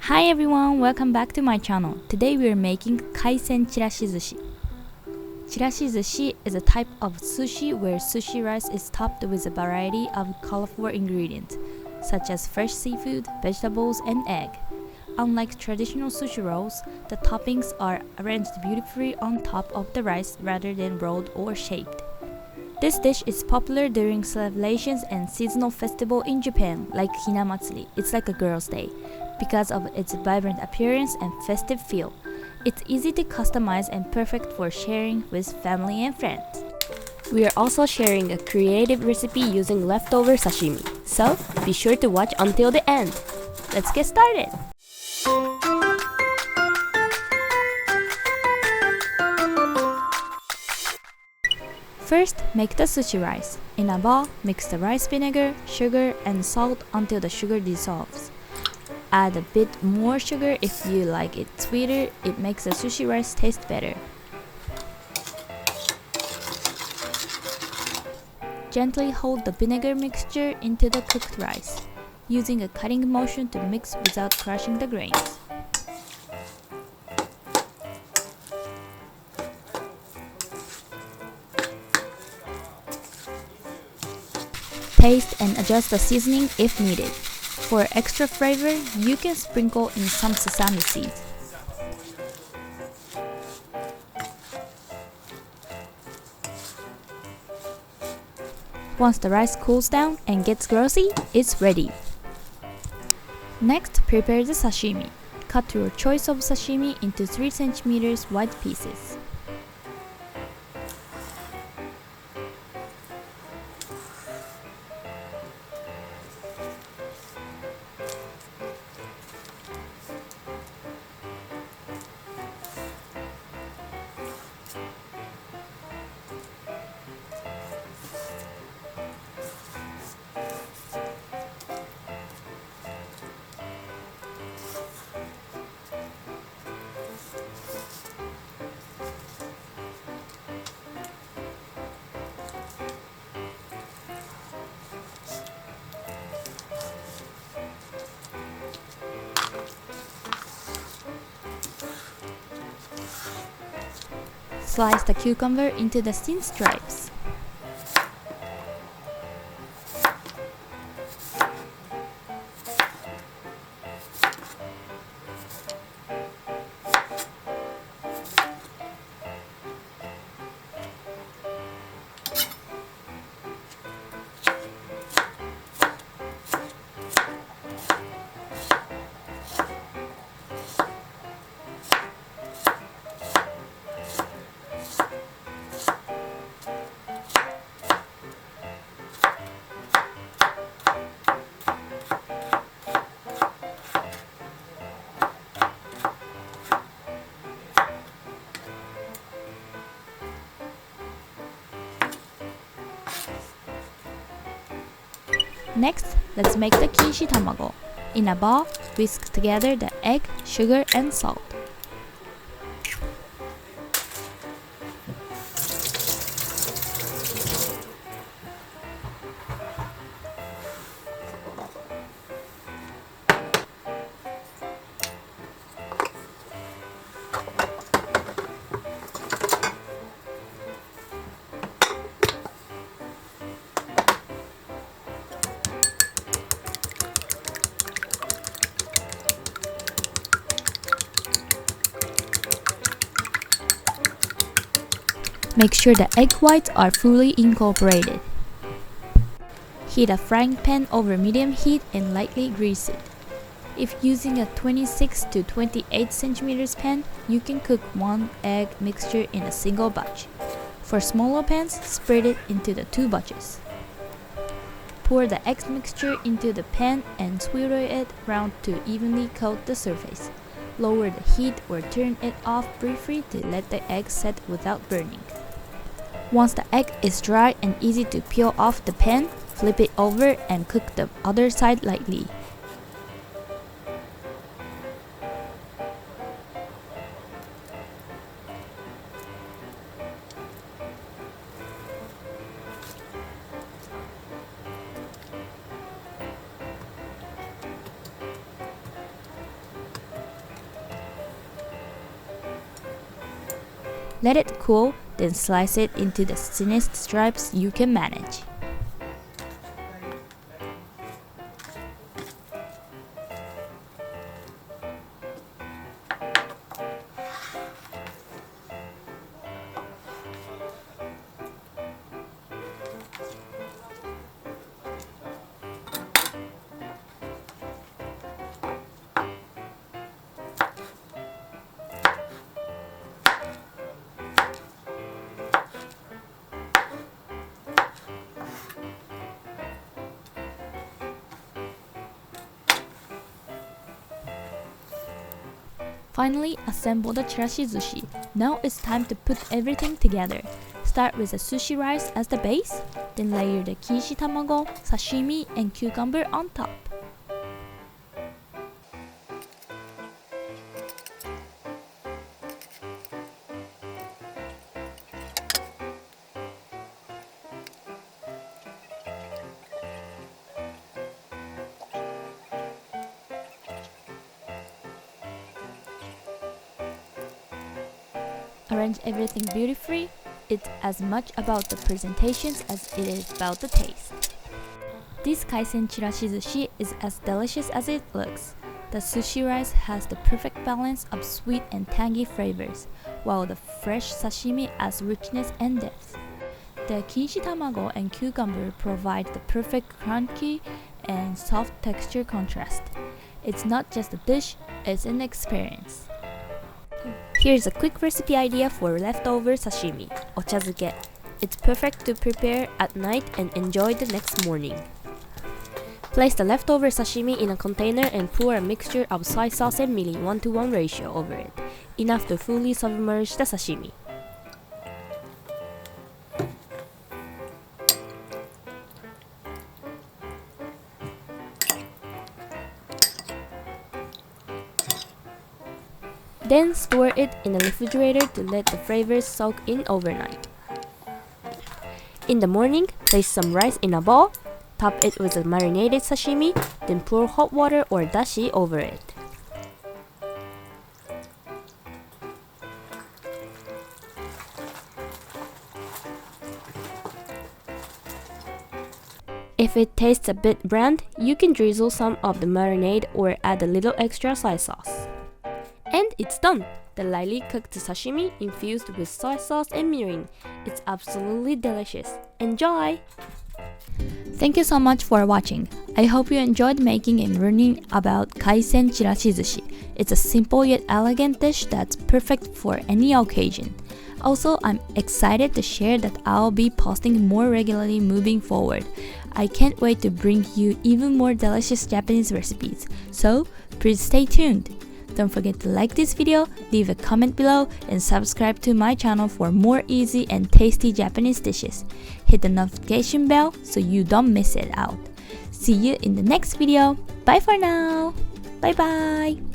Hi everyone, welcome back to my channel. Today we are making kaisen chirashi sushi. Chirashi sushi is a type of sushi where sushi rice is topped with a variety of colorful ingredients, such as fresh seafood, vegetables, and egg. Unlike traditional sushi rolls, the toppings are arranged beautifully on top of the rice rather than rolled or shaped. This dish is popular during celebrations and seasonal festival in Japan, like Hinamatsuri. It's like a girl's day, because of its vibrant appearance and festive feel. It's easy to customize and perfect for sharing with family and friends. We are also sharing a creative recipe using leftover sashimi, so be sure to watch until the end. Let's get started! First, make the sushi rice. In a bowl, mix the rice vinegar, sugar, and salt until the sugar dissolves. Add a bit more sugar if you like it sweeter, it makes the sushi rice taste better. Gently hold the vinegar mixture into the cooked rice, using a cutting motion to mix without crushing the grains. Taste and adjust the seasoning if needed. For extra flavor, you can sprinkle in some sesame seeds. Once the rice cools down and gets glossy, it's ready. Next, prepare the sashimi. Cut your choice of sashimi into 3 cm wide pieces. Slice the cucumber into the thin stripes. Next, let's make the Kinshi Tamago. In a bowl, whisk together the egg, sugar, and salt. Make sure the egg whites are fully incorporated. Heat a frying pan over medium heat and lightly grease it. If using a 26 to 28 cm pan, you can cook 1 egg mixture in a single batch. For smaller pans, spread it into the 2 batches. Pour the egg mixture into the pan and swirl it around to evenly coat the surface. Lower the heat or turn it off briefly to let the egg set without burning. Once the egg is dry and easy to peel off the pan, flip it over and cook the other side lightly. Let it cool, then slice it into the thinnest stripes you can manage. Finally, assemble the Chirashi Sushi. Now it's time to put everything together. Start with the sushi rice as the base, then layer the Kinshi Tamago, sashimi, and cucumber on top. Arrange everything beautifully. It's as much about the presentations as it is about the taste. This kaisen chirashi sushi is as delicious as it looks. The sushi rice has the perfect balance of sweet and tangy flavors, while the fresh sashimi adds richness and depth. The kinshi tamago and cucumber provide the perfect crunchy and soft texture contrast. It's not just a dish, it's an experience. Here's a quick recipe idea for leftover sashimi, Ochazuke. It's perfect to prepare at night and enjoy the next morning. Place the leftover sashimi in a container and pour a mixture of soy sauce and mirin 1:1 ratio over it, enough to fully submerge the sashimi. Then store it in the refrigerator to let the flavors soak in overnight. In the morning, place some rice in a bowl, top it with the marinated sashimi, then pour hot water or dashi over it. If it tastes a bit bland, you can drizzle some of the marinade or add a little extra soy sauce. And it's done! The lightly cooked sashimi infused with soy sauce and mirin. It's absolutely delicious. Enjoy! Thank you so much for watching. I hope you enjoyed making and learning about kaisen chirashi sushi. It's a simple yet elegant dish that's perfect for any occasion. Also, I'm excited to share that I'll be posting more regularly moving forward. I can't wait to bring you even more delicious Japanese recipes. So, please stay tuned. Don't forget to like this video, leave a comment below, and subscribe to my channel for more easy and tasty Japanese dishes. Hit the notification bell so you don't miss it out. See you in the next video. Bye for now. Bye bye.